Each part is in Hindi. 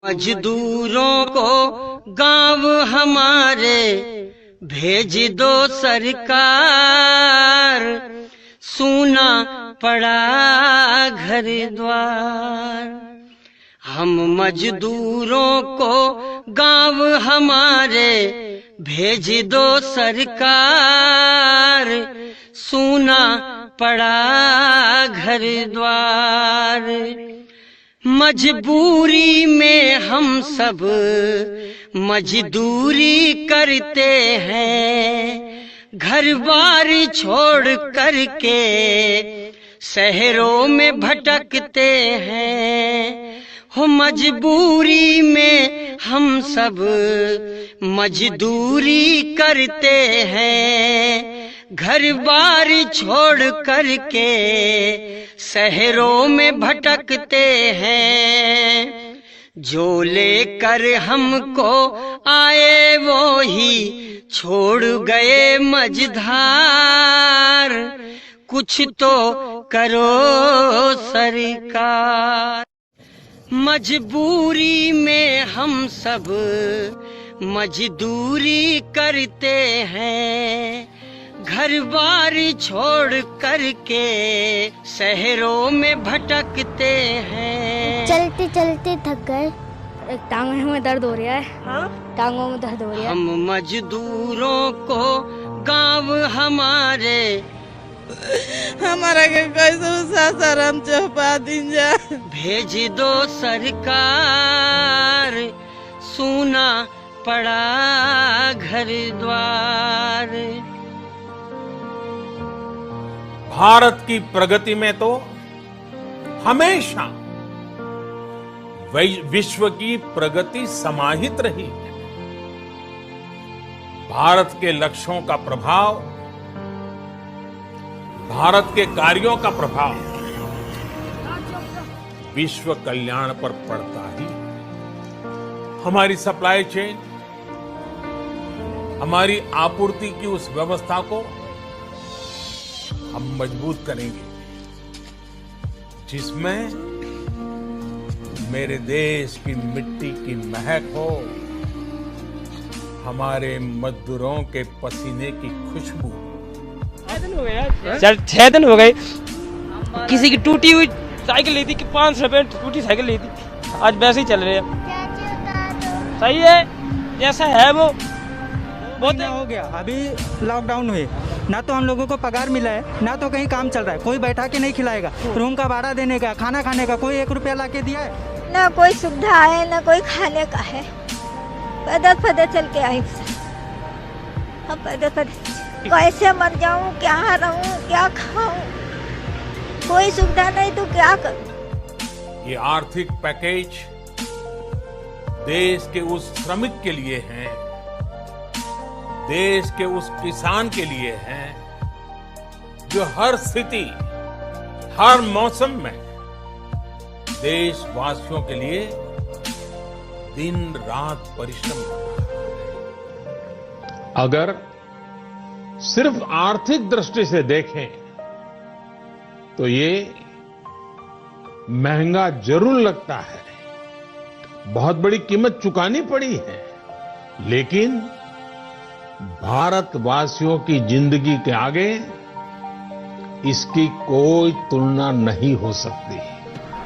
मजदूरों को गांव हमारे भेज दो सरकार, सूना पड़ा घर द्वार। हम मजदूरों को गांव हमारे भेज दो सरकार, सूना पड़ा घर द्वार। मजबूरी में हम सब मजदूरी करते हैं, घर बार छोड़ करके शहरों में भटकते हैं। हो मजबूरी में हम सब मजदूरी करते हैं, घर बार छोड़ करके शहरों में भटकते हैं। जो लेकर हमको आए वो ही छोड़ गए मझधार, कुछ तो करो सरकार। मजबूरी में हम सब मजदूरी करते हैं, घर बार छोड़ करके शहरों में भटकते हैं। चलते चलते थक गए, एक टांगों में दर्द हो रहा है। हाँ? टांगों में दर्द हो रहा है। हम मजदूरों को गांव हमारे हमारा के कैसे सासाराम चौपा दिन जा भेज दो सरकार, सूना पड़ा घर द्वार। भारत की प्रगति में तो हमेशा विश्व की प्रगति समाहित रही है। भारत के लक्ष्यों का प्रभाव, भारत के कार्यों का प्रभाव विश्व कल्याण पर पड़ता ही। हमारी सप्लाई चेन, हमारी आपूर्ति की उस व्यवस्था को हम मजबूत करेंगे जिसमें मेरे देश की मिट्टी की महक हो, हमारे मजदूरों के पसीने की खुशबू। 6 दिन हो गए। किसी की टूटी हुई साइकिल ली थी कि 500 रुपए टूटी साइकिल ली थी, आज वैसे ही चल रहे हैं। सही है, जैसा है वो बहुत हो गया। अभी लॉकडाउन हुए, ना तो हम लोगों को पगार मिला है, ना तो कहीं काम चल रहा है। कोई बैठा के नहीं खिलाएगा, रूम का भाड़ा देने का, खाना खाने का कोई 1 रुपया ला के दिया है? ना कोई सुविधा है, ना कोई खाने का है। पैदल चल के आई, हम पैदल कैसे मर जाऊं, क्या रहूं, क्या खाऊं, कोई सुविधा नहीं तो क्या करूं। ये आर्थिक पैकेज देश के उस श्रमिक के लिए है, देश के उस किसान के लिए है जो हर स्थिति, हर मौसम में देशवासियों के लिए दिन रात परिश्रम कर रहा है। अगर सिर्फ आर्थिक दृष्टि से देखें तो ये महंगा जरूर लगता है, बहुत बड़ी कीमत चुकानी पड़ी है, लेकिन भारतवासियों की जिंदगी के आगे इसकी कोई तुलना नहीं हो सकती।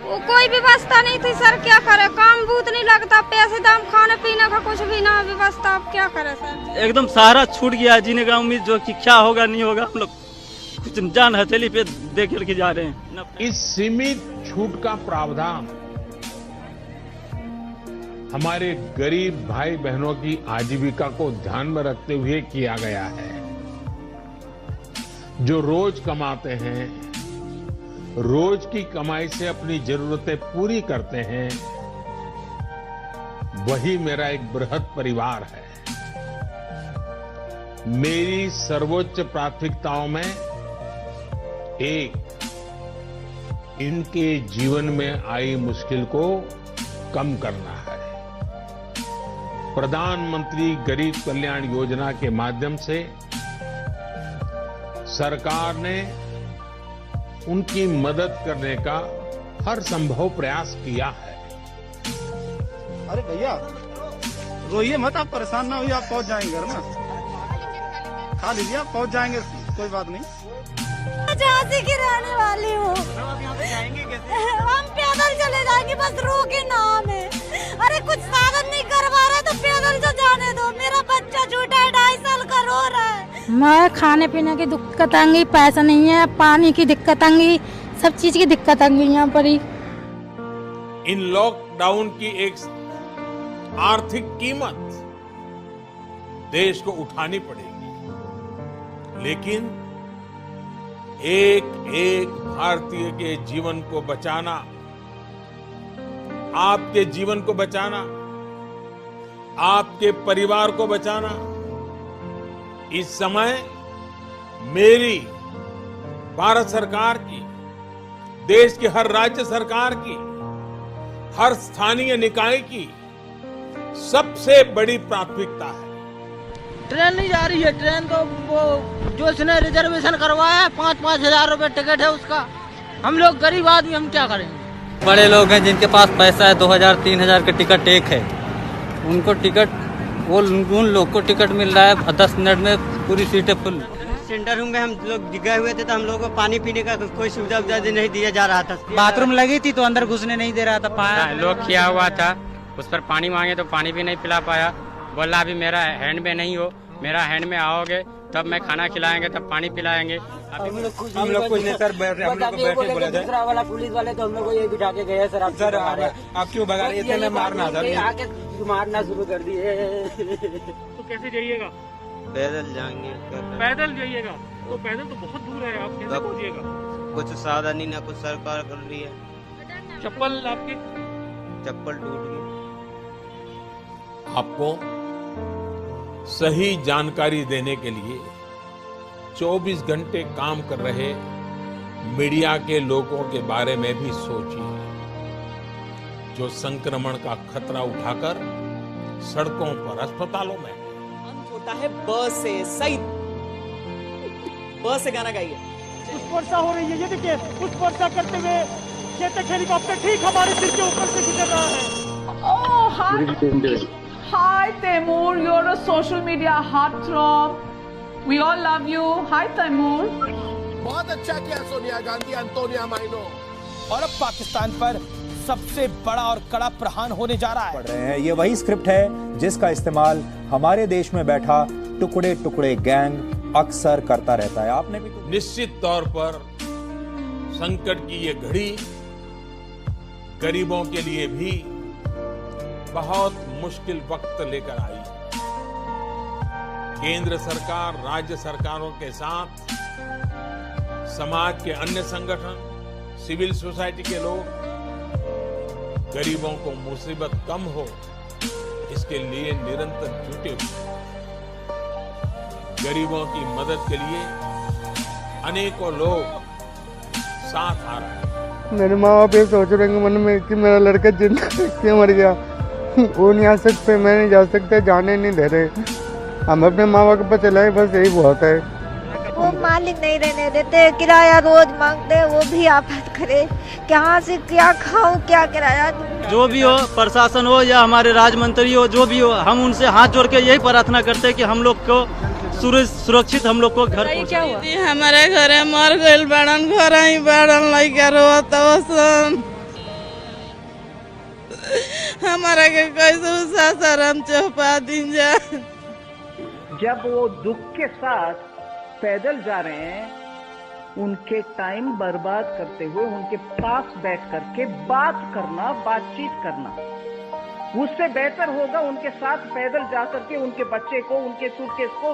वो कोई व्यवस्था नहीं थी सर, क्या करे, काम बूथ नहीं लगता, पैसे दाम, खाने पीने का कुछ भी ना व्यवस्था, अब क्या करे सर। एकदम सहारा छूट गया, जीने का उम्मीद जो कि क्या होगा नहीं होगा, हम लोग कुछ जान हथेली पे देख के जा रहे हैं। इस सीमित छूट का प्रावधान हमारे गरीब भाई बहनों की आजीविका को ध्यान में रखते हुए किया गया है। जो रोज कमाते हैं, रोज की कमाई से अपनी जरूरतें पूरी करते हैं, वही मेरा एक बृहद परिवार है। मेरी सर्वोच्च प्राथमिकताओं में एक इनके जीवन में आई मुश्किल को कम करना है। प्रधानमंत्री गरीब कल्याण योजना के माध्यम से सरकार ने उनकी मदद करने का हर संभव प्रयास किया है। अरे भैया रोइए मत, आप परेशान ना होइए, आप पहुंच जाएंगे घर में। खा लीजिए, आप पहुंच जाएंगे, कोई बात नहीं। झांसी की रहने वाली हूँ। हम पैदल चले जाएंगे, बस रो के नाम है। अरे कुछ साधन नहीं करवा रहे तो पैदल तो जाने दो। मेरा बच्चा छोटा है, 2.5 साल का, रो रहा है। मैं खाने पीने की दिक्कत आएंगी, पैसा नहीं है, पानी की दिक्कत आएंगी, सब चीज की दिक्कत आएंगी यहाँ पर ही। इन लॉकडाउन की एक आर्थिक कीमत देश को उठानी पड़ेगी, लेकिन एक एक भारतीय के जीवन को बचाना, आपके जीवन को बचाना, आपके परिवार को बचाना, इस समय मेरी, भारत सरकार की, देश की हर राज्य सरकार की, हर स्थानीय निकाय की सबसे बड़ी प्राथमिकता है। ट्रेन नहीं जा रही है, ट्रेन तो वो जो उसने रिजर्वेशन करवाया है 5-5 हजार रुपए टिकट है उसका। हम लोग गरीब आदमी, हम क्या करेंगे। बड़े लोग हैं जिनके पास पैसा है, 2000-3000 का टिकट एक है, उनको टिकट, वो उन लोग को टिकट मिल रहा है 10 मिनट में, पूरी सीटें फुल। सेंटर में हम लोग गए हुए थे तो हम लोगों को पानी पीने का कोई सुविधा नहीं दिया जा रहा था। बाथरूम लगी थी तो अंदर घुसने नहीं दे रहा था। लोग किया हुआ था, उस पर पानी मांगे तो पानी भी नहीं पिला पाया। बोला अभी मेरा हैंड में नहीं हो, मेरा हैंड में आओगे तब मैं खाना खिलाएंगे, तब पानी पिलाएंगे। हम लोग कुछ नहीं सर, हम लोग बैठे बोला जाए। दूसरा वाला पुलिस वाले तो हम लोग को ये बिठा के गए सर। आप क्यों भगा रहे थे? मैं मारना सर, आके मारना शुरू कर दिए। तो कैसे जाइएगा? पैदल जाएंगे। पैदल जाइएगा तो पैदल तो बहुत दूर है, आप कैसे पहुंचिएगा? कुछ साधन ही ना, कुछ सरकार कर रही है। चप्पल आपकी? चप्पल टूट गई। आपको सही जानकारी देने के लिए 24 घंटे काम कर रहे मीडिया के लोगों के बारे में भी सोचिए, जो संक्रमण का खतरा उठाकर सड़कों पर, अस्पतालों में। अंत होता है ब से, सही ब से गाना गाइए। कुछ वर्षा हो रही है, ये देखिए कुछ वर्षा करते हुए चेतक हेलीकॉप्टर ठीक हमारे सिर के ऊपर से गुजर रहा है। Hi Taimur, you're a social media heartthrob. We all love you. Hi Taimur. बहुत अच्छा किया सोनिया गांधी, अंतोनिया माइनो। और अब पाकिस्तान पर सबसे बड़ा और कड़ा प्रहार होने जा रहा है। पढ़ रहे हैं, ये वही स्क्रिप्ट है जिसका इस्तेमाल हमारे देश में बैठा टुकड़े टुकड़े गैंग अक्सर करता रहता है। आपने भी निश्चित तौर पर संकट की ये घड़ी गरीबों के लिए भी बहुत मुश्किल वक्त लेकर आई। केंद्र सरकार, राज्य सरकारों के साथ समाज के अन्य संगठन, सिविल सोसाइटी के लोग गरीबों को मुसीबत कम हो, इसके लिए निरंतर जुटे हुए। गरीबों की मदद के लिए अनेकों लोग साथ आ रहे हैं। मेरे माँ बाप ये सोच रहे हैं मन में कि मेरा लड़का जिंदा क्यों मर गया। वो नहीं आ सकते, मैं नहीं जा सकते, जाने नहीं दे रहे। हम अपने माँ बाप के पास चलाए, बस यही बहुत है। वो मालिक नहीं रहने देते, किराया रोज मांगते, वो भी आफत करे। कहाँ से क्या खाऊं, क्या किराया दूं। जो भी हो, प्रशासन हो या हमारे राज्य मंत्री हो, जो भी हो, हम उनसे हाथ जोड़ के यही प्रार्थना करते हैं कि हम लोग को सुरक्षित हम लोग को घर पहुंचाए। हमारे घरे मर गइल बाड़न, घर ही बाड़न, लइका रोत वसन। हमारा के कैसे सासाराम चौपा दिन जा। जब वो दुख के साथ पैदल जा रहे हैं, उनके टाइम बर्बाद करते हुए उनके पास बैठ करके बात करना, बातचीत करना, उससे बेहतर होगा उनके साथ पैदल जा करके उनके बच्चे को, उनके सूटकेस को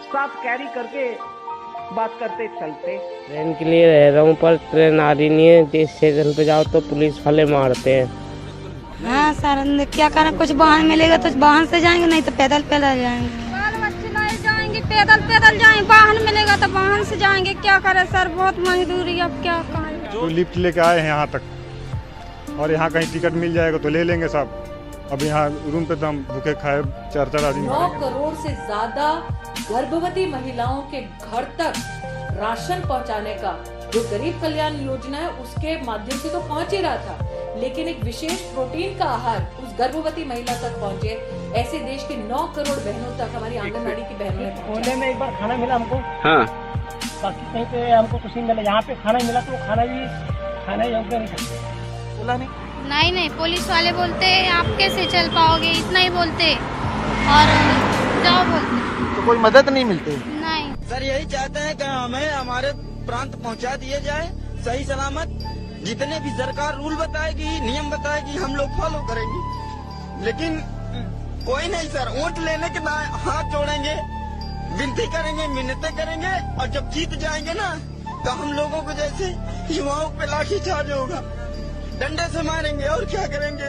साथ कैरी करके बात करते चलते। ट्रेन के लिए रह रहा हूँ पर ट्रेन आ रही नहीं है। जिस स्टेशन पे जाओ तो पुलिस वाले मारते हैं। हाँ सर, क्या करना, कुछ वाहन मिलेगा तो वाहन से जाएंगे, नहीं तो पैदल जाएंगे। बाल बच्चे लाए जाएंगे, पैदल जाएंगे, वाहन मिलेगा तो वाहन से जाएंगे। क्या करें सर, बहुत मजदूरी, अब क्या करें। तो लिफ्ट लेके आए हैं यहाँ तक, और यहाँ कहीं टिकट मिल जाएगा तो ले लेंगे साहब। अब यहाँ रूम पे तो हम भूखे खाए 4-4 आदमी। 9 करोड़ से ज्यादा गर्भवती महिलाओं के घर तक राशन पहुंचाने का जो गरीब कल्याण योजना है उसके माध्यम से तो पहुंच ही रहा था, लेकिन एक विशेष प्रोटीन का आहार उस गर्भवती महिला तक पहुंचे। ऐसे देश की 9 करोड़ बहनों तक हमारी आंगनबाड़ी की बहनों ने पहुंचा। कोने में एक बार खाना मिला हमको, हाँ बाकी कहीं पे हमको कुछ नहीं मिला। यहाँ पे खाना मिला तो खाना ही हमको नहीं खाते, बोला नहीं। नहीं पुलिस वाले बोलते आप कैसे चल पाओगे, इतना ही बोलते और जाओ बोलते। तो कोई मदद नहीं मिलती? नहीं सर, यही चाहते हैं कि हमें हमारे प्रांत पहुंचा दिए जाए सही सलामत। जितने भी सरकार रूल बताएगी, नियम बताएगी, हम लोग फॉलो करेंगे। लेकिन कोई नहीं सर, वोट लेने के बाद हाथ जोड़ेंगे, विनती करेंगे, मिन्नतें करेंगे और जब जीत जाएंगे ना तो हम लोगों को जैसे युवाओं पे लाठीचार्ज होगा, डंडे से मारेंगे और क्या करेंगे।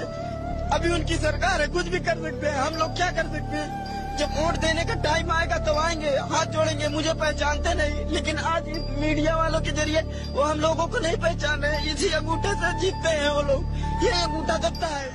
अभी उनकी सरकार है, कुछ भी कर सकते हैं, हम लोग क्या कर सकते हैं। जब वोट देने का टाइम आएगा तो आएंगे, हाथ जोड़ेंगे। मुझे पहचानते नहीं, लेकिन आज इस मीडिया वालों के जरिए वो हम लोगों को नहीं पहचान रहे। इसी अंगूठे से जीतते हैं वो लोग, ये अंगूठा दबता है।